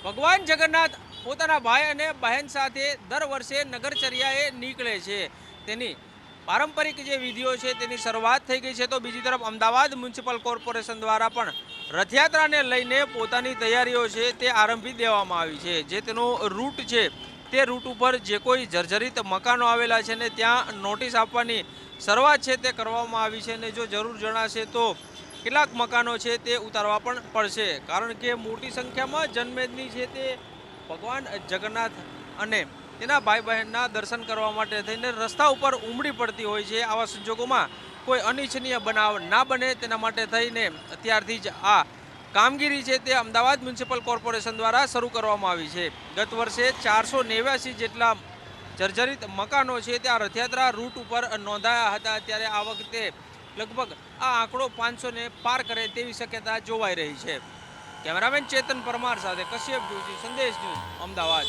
ભગવાન જગન્નાથ પોતાના ભાઈ અને બહેન સાથે દર વર્ષે નગરચર્યાએ નીકળે છે. તેની પારંપરિક જે વિધિઓ છે તેની શરૂઆત થઈ ગઈ છે. તો બીજી તરફ અમદાવાદ મ્યુનિસિપલ કોર્પોરેશન દ્વારા પણ રથયાત્રાને લઈને પોતાની તૈયારીઓ છે તે આરંભી દેવામાં આવી છે. જે તેનો રૂટ છે તે રૂટ ઉપર જે કોઈ જર્જરિત મકાનો આવેલા છે ને ત્યાં નોટિસ આપવાની શરૂઆત છે તે કરવામાં આવી છે. અને જો જરૂર જણાશે તો કેટલાક મકાનો છે તે ઉતારવા પણ પડશે, કારણ કે મોટી સંખ્યામાં જનમેદની છે તે ભગવાન જગન્નાથ અને તેના ભાઈ બહેનના દર્શન કરવા માટે થઈને રસ્તા ઉપર ઉમડી પડતી હોય છે. આવા સંજોગોમાં કોઈ અનિચ્છનીય બનાવ ના બને તેના માટે થઈને અત્યારથી જ આ કામગીરી છે તે અમદાવાદ મ્યુનિસિપલ કોર્પોરેશન દ્વારા શરૂ કરવામાં આવી છે. ગત વર્ષે 489 જેટલા જર્જરિત મકાનો છે તે આ રથયાત્રા રૂટ ઉપર નોંધાયા હતા. ત્યારે આ વખતે લગભગ આ આંકડો 500ને પાર કરે તેવી શક્યતા જોવાઈ રહી છે. કેમેરામેન ચેતન પરમાર સાથે કશ્યપ જોશી, સંદેશ ન્યૂઝ, અમદાવાદ.